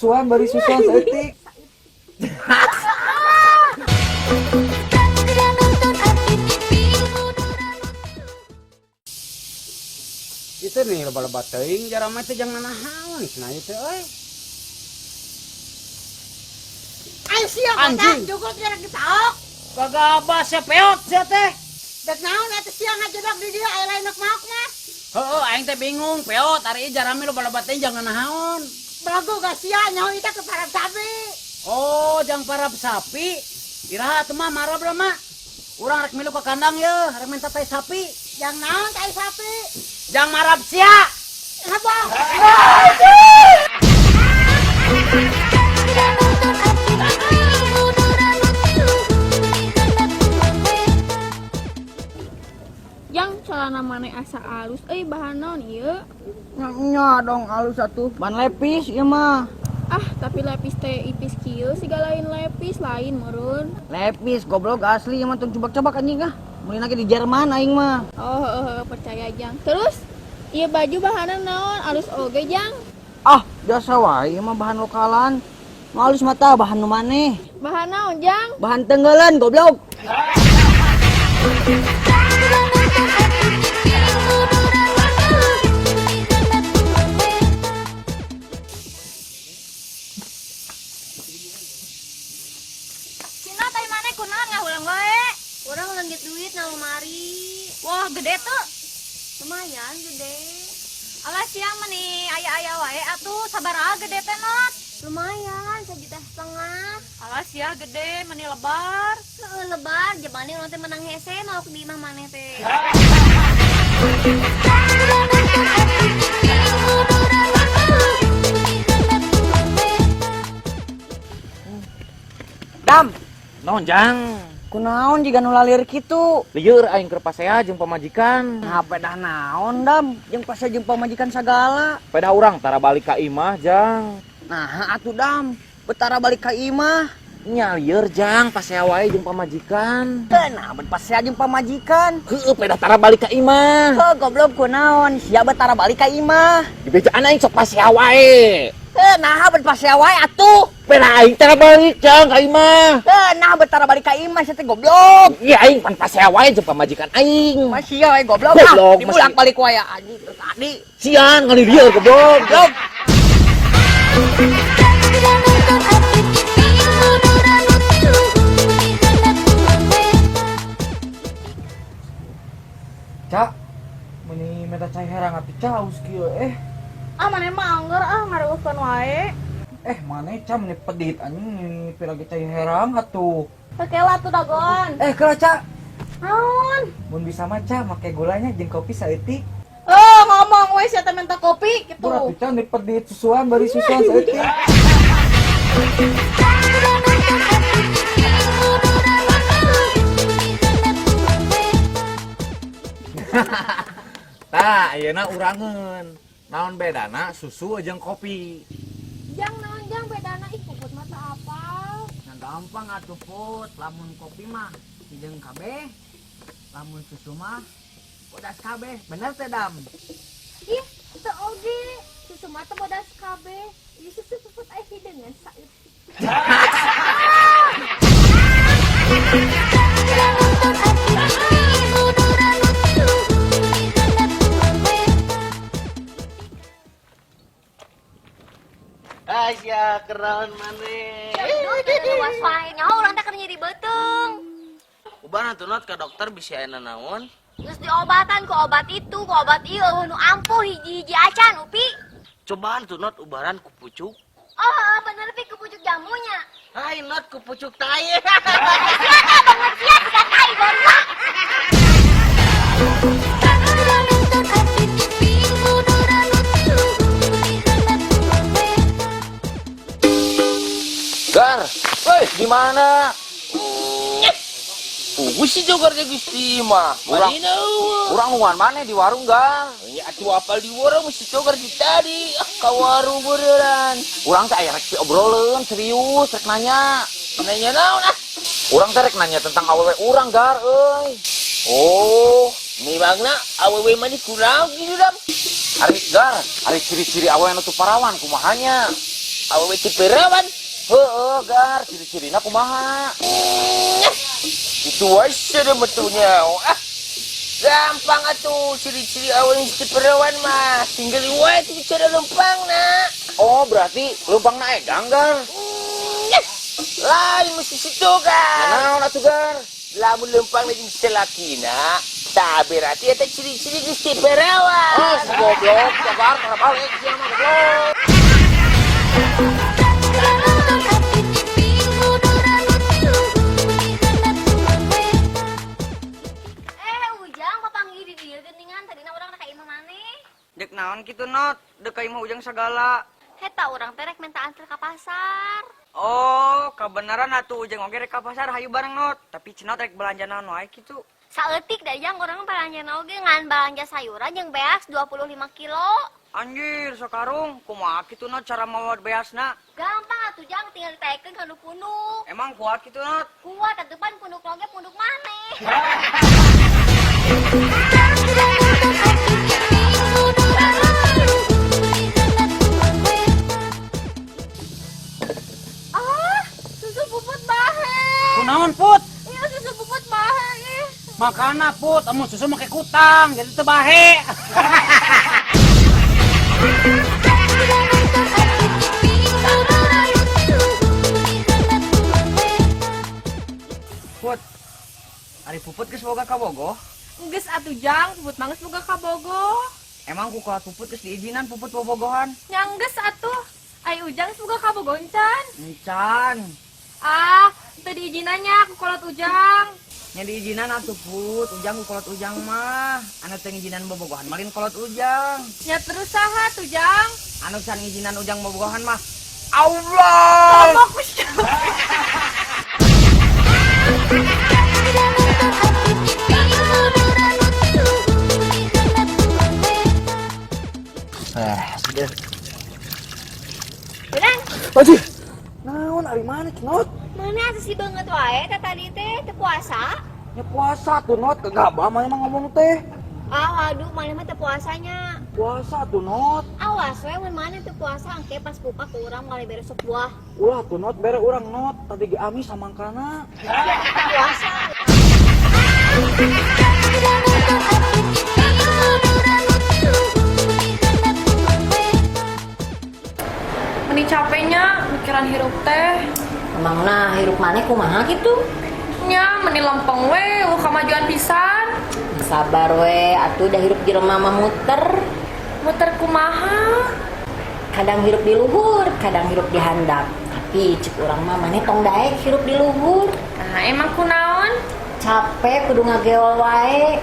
susuan bari susuan saeutik. Itu nih lebat-lebat teuing jarang mah teh jangan nahaon cenah ieu teh euy. Ayo siang Anjing. kota, jugul kira kitaok. Kagabah sia peot sia teh. Dek naon atuh siang aja dak di dieu aya lain maok mah. Heueuh aing teh bingung peot ari ieu jarang lebat-lebat teuing jangan nahaon. Bago gak sia nyaho ita ke parab sapi. Oh, jang parab sapi. Iraha atuh mah marab lah mah. Urang rek milu ka kandang ye, rek minta tai sapi. Yang naon tai sapi? Jang marab sia. Apa? Yang celana maneh asa alus, bahan naon ieu? Nya dong alus atuh. Ban lepis ieu mah. Ah, tapi lepis teh ipis kieu siga lain lepis lain meureun. Lepis goblok asli ieu mah tong cebak-cebak anjing ah. Mulina ge di Jerman aing mah. Oh, percaya Jang. Terus ieu baju bahanna naon? Alus oge Jang? Ah, biasa wae ieu mah bahan lokalan. Nu alus mah tah bahan nu maneh. Bahan naon Jang? Bahan tenggelen goblok. Cina tadi mana kunaon ngahulang wae? Urang leungit duit na lemari. Wah, gede tuh. Lumayan gede. Alah siang mah nih aya-aya wae atuh sabaraha gede teh not? Lumayan 1,5 juta. Alah sia gede meni lebar. Heeh lebar, jebani urang teh menang hese nolak di imah maneh teh. Dam, Naon jang? kunaon jiga nu lalir kitu? Lieur aing keur pasea jeung pamajikan. Ngape dah naon dam? Jeung pasea jeung pamajikan sagala. Peda urang tara balik ka imah jang. Nah, atuh dam, betara balik ka imah. Nya lieur jang pasea wae jeung pamajikan. Nah, bet pasea jeung pamajikan. Heueuh peda tara balik ka imah. Heuh, goblok kunaon? Sia betara balik ka imah. Di bejaan aing sok pasea wae. Nah, bet pasea wae atuh. Peda aing tara balik jang ka imah. Nah, betara balik ka imah sia teh goblok. Iya aing pan pasea wae jeung pamajikan aing. Masih ya, goblok. Goblok, Dibulak masih. balik wae anjing terus tadi. Sian kali lieur goblok. Goblok. Cak, meni meta cai herang atuh caus kieu Ah, maneh mah angger ngareuskeun wae. maneh cam meni pedit anjing ni piragi cai herang atuh. Sakela tuh dagon. Kera Cak, Naon? mun bisa mah Cak make gulanya jeung kopi saeutik. Oh, ngomong we sia teh minta kopi gitu. Murah pican di pedit susuan bari susuan saeutik. Tah ayeuna urangeun. Naon bedana susu jeung kopi? Jang naon Jang bedana ih puput mata apa? Nah, gampang atuh put, lamun kopi mah hideung kabeh. Lamun susu mah bodas kabeh. Bener teh dam? Ih, teu oge. Susu mah teu bodas kabeh. Ieu susu puput aya hideungan saeutik. Asia kenaon maneh. Luas wae nyaho urang teh keur nyeri beuteung. Ubana tuh not ke dokter bisa enak naon? Geus diobatan ku obat itu, ku obat ieu nu ampuh hiji-hiji acan upi. Cobaan tuh not ubaran ku pucuk. Oh, bener pi ku pucuk jamunya. Hai not ku pucuk tai. Sia teh banget sia tiga tai goblok. Gar, woi gimana? Gusti jogar ge Gusti mah. Urang nuan mana di warung Gar? Ya atuh apal di warung mesti jogar di tadi. Ka warung beneran. Urang teh aya rek obroleun serius rek nanya. Nanya naon ah? Urang teh rek nanya tentang awewe urang Gar euy. Oh, mimangna awewe mah di kurang gitu dam. Ari Gar, ari ciri-ciri awewe nu teu parawan kumahanya? Awewe ti perawan. Heeh, Gar, ciri-cirina kumaha? Itu aja deh betunya. Gampang atuh ciri-ciri awewe ti perawan mah. Tinggal wae ti bicara lempang nak. Oh, berarti lubang na egang, Gar. Lain mesti situ kan. Naon atuh, Gar? Lamun lempang na jeung selakina, tah berarti eta ciri-ciri geus ti perawan. Oh, si goblok, Gar, para balik sia mah goblok. Ujang papanggih di dieu geuningan tadina urang rek ka imah maneh. Dek naon kitu not? Dek ka imah Ujang segala. Heta urang teh rek minta antar ka pasar. Oh, kebenaran atuh Ujang oge rek ka pasar hayu bareng not. Tapi cenot rek belanja naon wae kitu. Saeutik da Jang urang balanjana oge ngan balanja sayuran jeung beas 25 kilo. Anjir, sakarung kumaha kitu not cara mawa beasna? Gampang atuh Jang tinggal ditaekeun ka punuk. Emang kuat kitu not? Kuat atupan punuk loge punuk maneh. Susu puput bahe. Kunaon Put? Iya susu puput bahe. Makana Put, amun susu make kutang jadi teu bahe. Put, ari puput geus boga ka Bogo? Geus atuh Jang, puput mangges boga ka Bogo. Emang kukuat puput geus diizinan puput bobogohan? Yang geus atuh. Ai Ujang geus boga ka Bogo encan. Encan. Teu diizinannya ku kolot Ujang. Nya diizinan atuh Put, Ujang kukolot Ujang mah. Anu teu ngizinan bobogohan malin kolot Ujang. Ya terus saha tuh Jang? Anu can ngizinan Ujang bobogohan mah Allah! Urang, Aduh, naon ari mana cenot? mana atuh si beungeut wae teh tadi teh teu puasa? Ya puasa tuh not, kegabah mah emang ngomong teh. Waduh, mana mah teu puasanya. Puasa tuh not. Awas we mun mana teu puasa engke pas buka ke urang mali beres buah. Ulah tuh not, bere urang not. Tadi ge amis samangkana. Puasa. Meni capeknya mikiran hirup teh. Emangna hirup maneh kumaha gitu? Nya meni lempeng we, kamajuan pisan. Sabar we, atuh dah hirup jelema mah muter. Muter kumaha? Kadang hirup di luhur, kadang hirup di handap. Tapi cek urang mah maneh tong daek hirup di luhur. Nah, emang kunaon? Capek kudu ngageol wae.